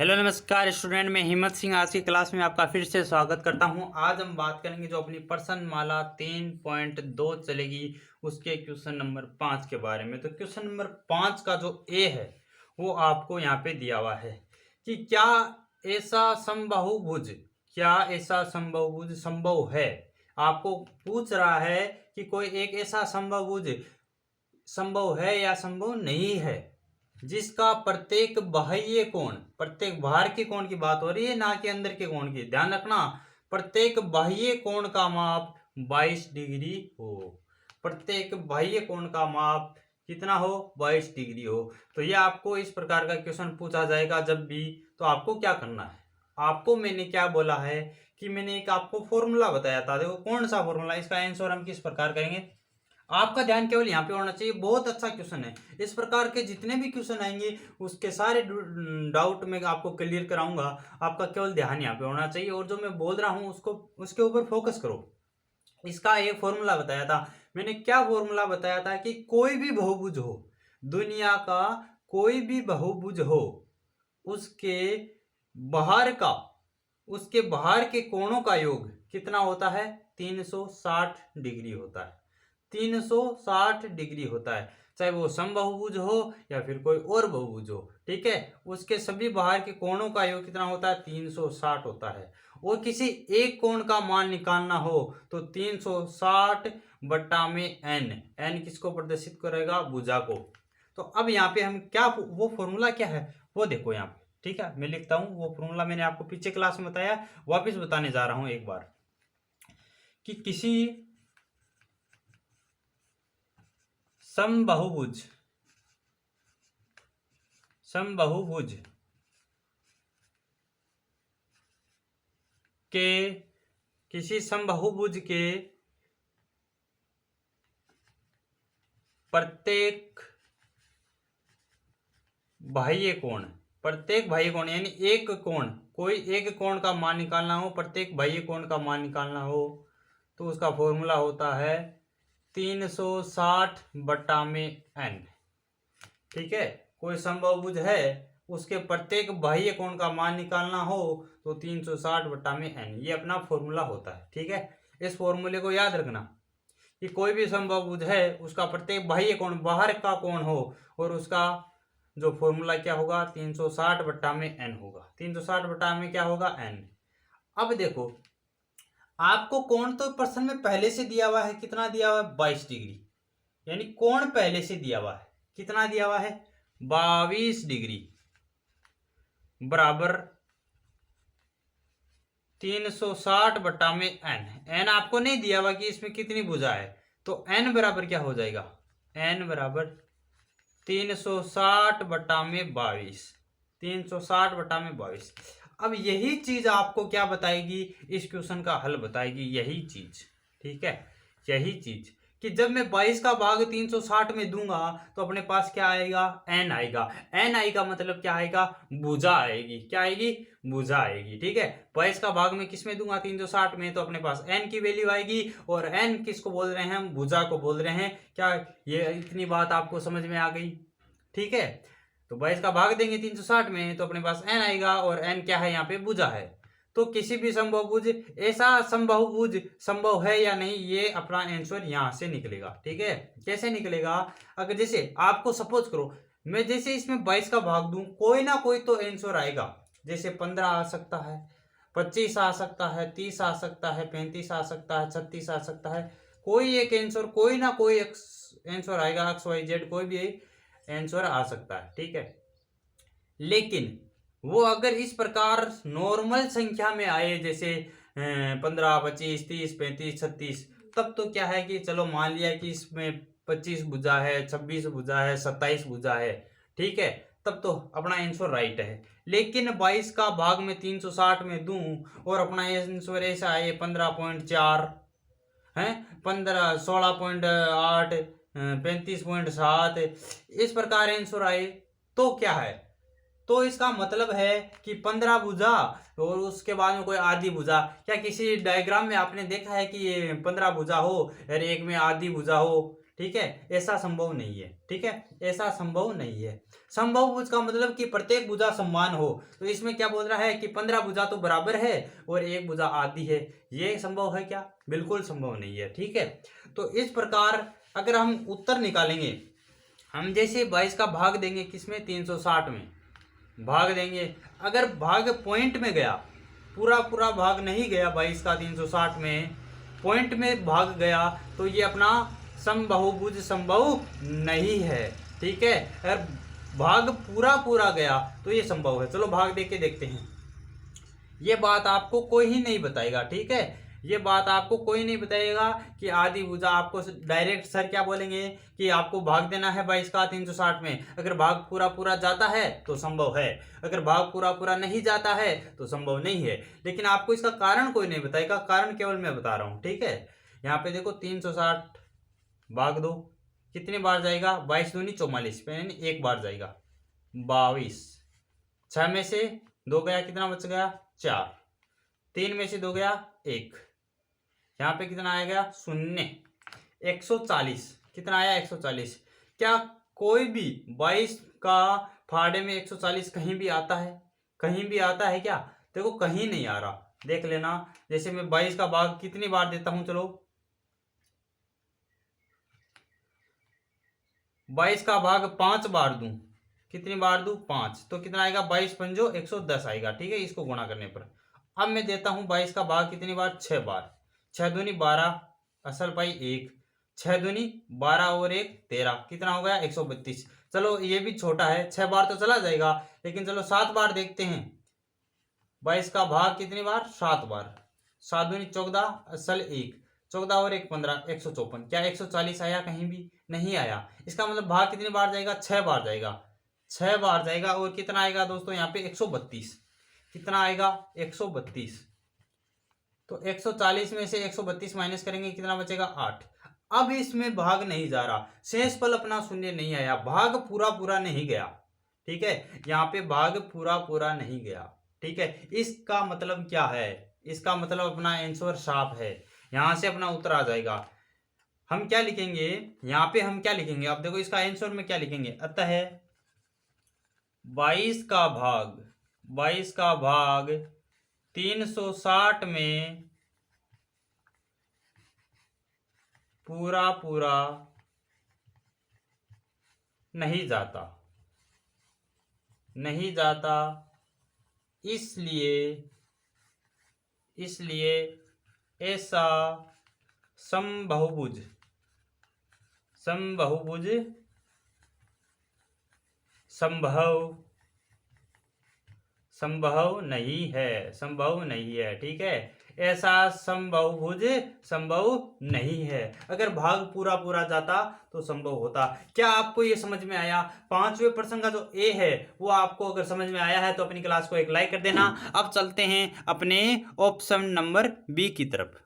Hello नमस्कार student, मैं हिम्मत सिंह आज की क्लास में आपका फिर से स्वागत करता हूं। आज हम बात करेंगे जो अपनी प्रश्न माला 3.2 चलेगी उसके क्वेश्चन नंबर 5 के बारे में। तो क्वेश्चन नंबर 5 का जो ए है वो आपको यहाँ पे दिया हुआ है कि क्या ऐसा समबाहुभुज संभव है। आपको पूछ रहा है कि कोई एक ऐसा समबाहुभुज संभव है या संभव नहीं है जिसका प्रत्येक बाहर के कोण की बात हो रही है, ना कि अंदर के कोण की। ध्यान रखना, प्रत्येक बाह्य कोण का माप 22 डिग्री हो। प्रत्येक बाह्य कोण का माप कितना हो? 22 डिग्री हो। तो ये आपको इस प्रकार का क्वेश्चन पूछा जाएगा जब भी, तो आपको क्या करना है। आपको मैंने क्या बोला है कि मैंने एक आपको फॉर्मूला बताया था। देखो कौन सा फॉर्मूला, इसका आंसर हम किस प्रकार करेंगे। आपका ध्यान केवल यहाँ पे होना चाहिए। बहुत अच्छा क्वेश्चन है। इस प्रकार के जितने भी क्वेश्चन आएंगे उसके सारे डाउट मैं आपको क्लियर कराऊंगा। आपका केवल ध्यान यहाँ पे होना चाहिए और जो मैं बोल रहा हूँ उसको उसके ऊपर फोकस करो। इसका एक फॉर्मूला बताया था मैंने। क्या फॉर्मूला बताया था कि कोई भी बहुभुज हो, दुनिया का कोई भी बहुभुज हो, उसके बाहर के कोणों का योग कितना होता है? 360 डिग्री होता है। 360 डिग्री होता है, चाहे वो समबाहुभुज हो या फिर कोई और बहुभुज हो। ठीक है, उसके सभी बाहर के कोणों का योग कितना होता है? 360 होता है। और किसी एक कोण का मान निकालना हो तो 360 बट्टा में एन किसको प्रदर्शित करेगा? भुजा को। तो अब यहाँ पे हम क्या, वो फॉर्मूला क्या है वो देखो यहाँ पे। ठीक है, मैं लिखता हूं। वो फॉर्मूला मैंने आपको पीछे क्लास में बताया, वापस बताने जा रहा हूं एक बार कि किसी समबाहुभुज के प्रत्येक बाह्य कोण यानी एक कोण, कोई एक कोण का मान निकालना हो, प्रत्येक बाह्य कोण का मान निकालना हो तो उसका फॉर्मूला होता है 360 बट्टा में एन। ठीक है, कोई समबाहुभुज है, उसके प्रत्येक बाह्य कोण का मान निकालना हो तो 360 बट्टा में एन, ये अपना फॉर्मूला होता है। ठीक है, इस फॉर्मूले को याद रखना कि कोई भी समबाहुभुज है उसका प्रत्येक बाह्य कोण बाहर का कोण हो और उसका जो फॉर्मूला क्या होगा? 360 बट्टा में एन होगा। 360 बट्टा में क्या होगा? एन। अब देखो, आपको कोण तो प्रश्न में पहले से दिया हुआ है। कितना दिया हुआ है? 22 डिग्री। यानी कोण पहले से दिया हुआ है। कितना दिया हुआ है? 22 डिग्री बराबर 360 बट्टा में एन। एन आपको नहीं दिया हुआ कि इसमें कितनी भुजा है, तो एन बराबर क्या हो जाएगा? एन बराबर 360 बट्टा में 22। 360 बट्टा में 22। अब यही चीज आपको क्या बताएगी? इस क्वेश्चन का हल बताएगी यही चीज। ठीक है, यही चीज कि जब मैं 22 का भाग 360 में दूंगा तो अपने पास क्या आएगा? एन आएगा। एन आएगा मतलब क्या आएगा? भुजा आएगी। क्या आएगी? भुजा आएगी। ठीक है, 22 का भाग में किस में दूंगा? 360 में, तो अपने पास एन की वैल्यू आएगी। और एन किसको बोल रहे हैं? हम भुजा को बोल रहे हैं। क्या ये इतनी बात आपको समझ में आ गई? ठीक है, तो 22 का भाग देंगे 360 में तो अपने पास एन आएगा और एन क्या है? यहाँ पे भुजा है। तो किसी भी समबाहुभुज, ऐसा समबाहुभुज संभव है या नहीं, ये अपना आंसर यहां से निकलेगा। ठीक है, कैसे निकलेगा? अगर जैसे आपको सपोज करो मैं जैसे इसमें 22 का भाग दूं, कोई ना कोई तो आंसर आएगा। जैसे 15 आ सकता है, 25 आ सकता है, 30 आ सकता है, 35 आ सकता है, 36 आ सकता है। कोई एक आंसर, कोई ना कोई आंसर आएगा। XYZ कोई भी आंसर आ सकता है। ठीक है, लेकिन वो अगर इस प्रकार नॉर्मल संख्या में आए, जैसे 15, 25, 30, 35, 36, तब तो क्या है कि चलो मान लिया कि इसमें 25 भुजा है, 26 भुजा है, 27 भुजा है। ठीक है, तब तो अपना आंसर राइट है। लेकिन 22 का भाग में 360 में दूं और अपना आंसर ऐसा आए 15.4 है, 16.8, 35.7, इस प्रकार आंसर आए तो क्या है? तो इसका मतलब है कि 15 भुजा और उसके बाद में कोई आधी भुजा। क्या किसी डायग्राम में आपने देखा है कि ये 15 भुजा हो और एक में आधी भुजा हो? ठीक है, ऐसा संभव नहीं है। ठीक है, ऐसा संभव नहीं है। समबाहुभुज का मतलब कि प्रत्येक भुजा समान हो। तो इसमें क्या बोल रहा है कि 15 भुजा तो बराबर है और एक भुजा आधी है। ये संभव है क्या? बिल्कुल संभव नहीं है। ठीक है, तो इस प्रकार अगर हम उत्तर निकालेंगे, हम जैसे 22 का भाग देंगे किसमें, 360 में भाग देंगे। अगर भाग पॉइंट में गया, पूरा पूरा भाग नहीं गया 22 का 360 में, पॉइंट में भाग गया, तो ये अपना समबाहुभुज संभव नहीं है। ठीक है, अगर भाग पूरा पूरा गया तो ये संभव है। चलो भाग दे के देखते हैं। ये बात आपको कोई ही नहीं बताएगा। ठीक है, ये बात आपको कोई नहीं बताएगा कि आधी भुजा, आपको डायरेक्ट सर क्या बोलेंगे कि आपको भाग देना है 22 का 360 में। अगर भाग पूरा पूरा जाता है तो संभव है, अगर भाग पूरा पूरा नहीं जाता है तो संभव नहीं है। लेकिन आपको इसका कारण कोई नहीं बताएगा, कारण केवल मैं बता रहा हूं। ठीक है, यहाँ पे देखो 360 भाग दो, कितनी बार जाएगा, 22 दूनी 44, यानी एक बार जाएगा 22। 6 में से 2 गया, कितना बच गया, 4। 3 में से 2 गया, 1। यहाँ पे कितना आएगा, 0। 140, कितना आया, 140। क्या कोई भी 22 का फाड़े में 140 कहीं भी आता है? कहीं भी आता है क्या? देखो कहीं नहीं आ रहा। देख लेना, जैसे मैं 22 का भाग कितनी बार देता हूं, चलो 22 का भाग 5 बार दूं, कितनी बार दूं, 5, तो कितना आएगा, 22 पंजो 110 आएगा। ठीक है, इसको गुणा करने पर। अब मैं देता हूं 22 का भाग कितनी बार, 6 बार। 6 दूनी 12, असल पाई 1, 6 दूनी 12 और 1 13, कितना हो गया, 132। चलो ये भी छोटा है, 6 बार तो चला जाएगा, लेकिन चलो 7 बार देखते हैं। 22 का भाग कितनी बार, 7 बार। 7 दूनी 14, असल 1, 14 और 1 15, 154। क्या 140 आया? कहीं भी नहीं आया। इसका मतलब भाग कितनी बार जाएगा, 6 बार जाएगा। 6 बार जाएगा और कितना आएगा दोस्तों, यहाँ पे 132। कितना आएगा, 132। तो 140 में से 132 माइनस करेंगे, कितना बचेगा, 8। अब इसमें भाग नहीं जा रहा, शेषफल अपना शून्य नहीं आया, भाग पूरा पूरा नहीं गया। ठीक है, यहाँ पे भाग पूरा पूरा नहीं गया। ठीक है, इसका मतलब क्या है, इसका मतलब अपना आंसर साफ है। यहां से अपना उत्तर आ जाएगा। हम क्या लिखेंगे यहाँ पे, हम क्या लिखेंगे, अब देखो इसका आंसर में क्या लिखेंगे, अतः 22 का भाग 360 में पूरा पूरा नहीं जाता, इसलिए ऐसा समबाहुभुज संभव नहीं है। ठीक है, ऐसा समबाहुभुज संभव नहीं है। अगर भाग पूरा पूरा जाता तो संभव होता। क्या आपको ये समझ में आया? 5वें प्रश्न का जो ए है वो आपको अगर समझ में आया है तो अपनी क्लास को एक लाइक कर देना। अब चलते हैं अपने ऑप्शन नंबर बी की तरफ।